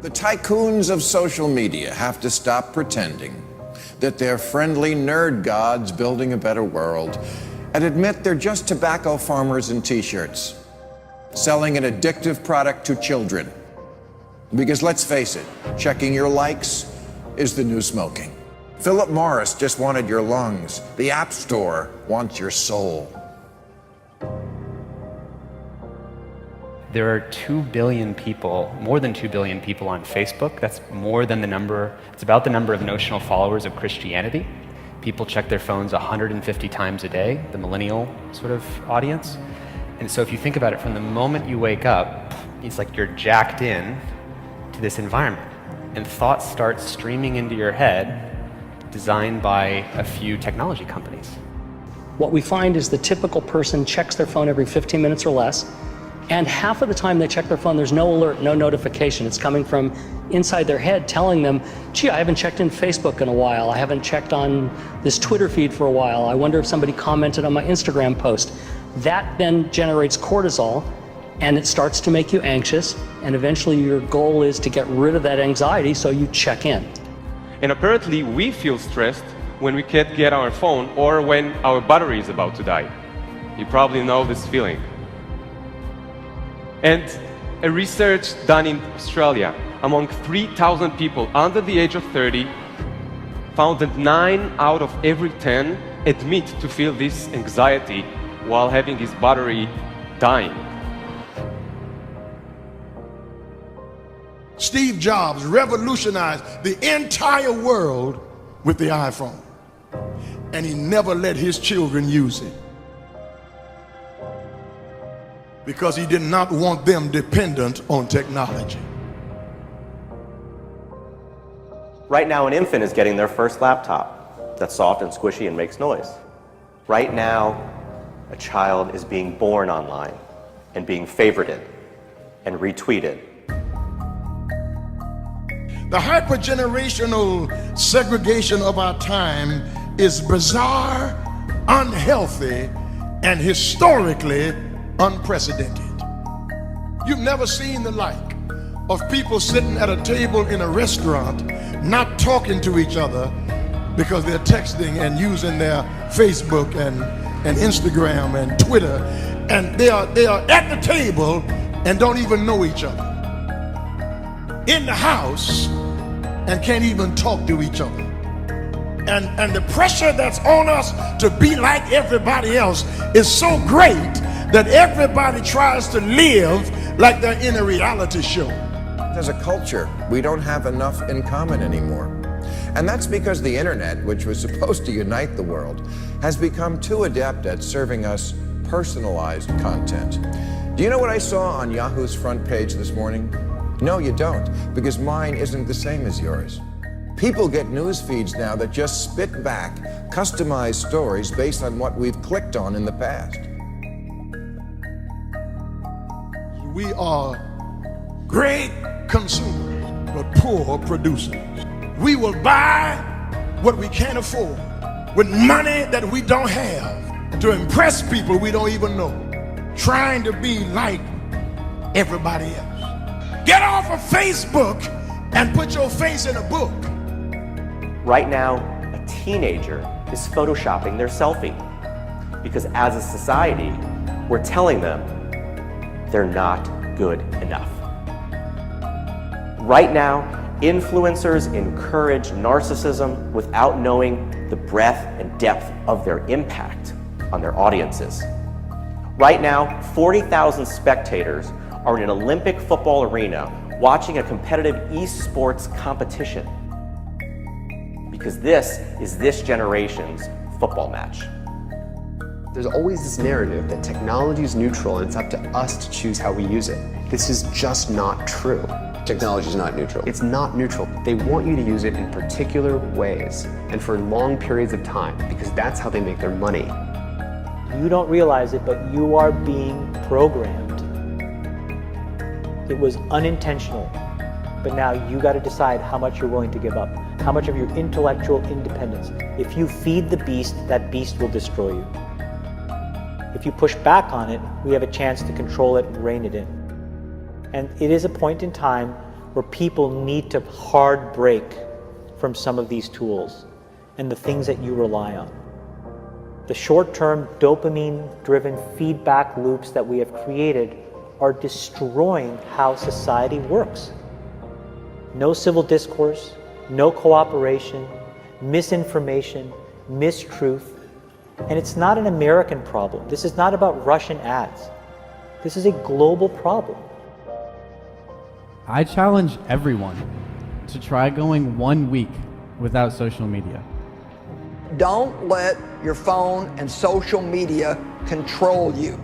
The tycoons of social media have to stop pretending that they're friendly nerd gods building a better world and admit they're just tobacco farmers in t-shirts, selling an addictive product to children. Because let's face it, checking your likes is the new smoking. Philip Morris just wanted your lungs. The App Store wants your soul. There are 2 billion people, more than 2 billion people on Facebook. That's more than the number, it's about the number of notional followers of Christianity. People check their phones 150 times a day, the millennial sort of audience. And so if you think about it, from the moment you wake up, it's like you're jacked in to this environment. And thoughts start streaming into your head, designed by a few technology companies. What we find is the typical person checks their phone every 15 minutes or less. And half of the time they check their phone, there's no alert, no notification. It's coming from inside their head telling them, gee, I haven't checked in Facebook in a while. I haven't checked on this Twitter feed for a while. I wonder if somebody commented on my Instagram post. That then generates cortisol, and it starts to make you anxious. And eventually your goal is to get rid of that anxiety, so you check in. And apparently we feel stressed when we can't get our phone or when our battery is about to die. You probably know this feeling. And a research done in Australia among 3,000 people under the age of 30 found that 9 out of every 10 admit to feel this anxiety while having his battery dying. Steve Jobs revolutionized the entire world with the iPhone, and he never let his children use it because he did not want them dependent on technology. Right now, an infant is getting their first laptop that's soft and squishy and makes noise. Right now, a child is being born online and being favorited and retweeted. The hypergenerational segregation of our time is bizarre, unhealthy, and historically unprecedented. You've never seen the like of people sitting at a table in a restaurant not talking to each other because they're texting and using their Facebook and Instagram and Twitter, and they are at the table and don't even know each other. In the house and can't even talk to each other. And the pressure that's on us to be like everybody else is so great that everybody tries to live like they're in a reality show. As a culture, we don't have enough in common anymore. And that's because the internet, which was supposed to unite the world, has become too adept at serving us personalized content. Do you know what I saw on Yahoo's front page this morning? No, you don't, because mine isn't the same as yours. People get news feeds now that just spit back customized stories based on what we've clicked on in the past. We are great consumers, but poor producers. We will buy what we can't afford with money that we don't have to impress people we don't even know, trying to be like everybody else. Get off of Facebook and put your face in a book. Right now, a teenager is photoshopping their selfie because as a society, we're telling them they're not good enough. Right now, influencers encourage narcissism without knowing the breadth and depth of their impact on their audiences. Right now, 40,000 spectators are in an Olympic football arena watching a competitive esports competition because this is this generation's football match. There's always this narrative that technology is neutral and it's up to us to choose how we use it. This is just not true. Technology is not neutral. It's not neutral. They want you to use it in particular ways and for long periods of time because that's how they make their money. You don't realize it, but you are being programmed. It was unintentional, but now you got to decide how much you're willing to give up, how much of your intellectual independence. If you feed the beast, that beast will destroy you. If you push back on it, we have a chance to control it and rein it in. And it is a point in time where people need to hard break from some of these tools and the things that you rely on. The short-term dopamine-driven feedback loops that we have created are destroying how society works. No civil discourse, no cooperation, misinformation, mistruth. And it's not an American problem. This is not about Russian ads. This is a global problem. I challenge everyone to try going 1 week without social media. Don't let your phone and social media control you.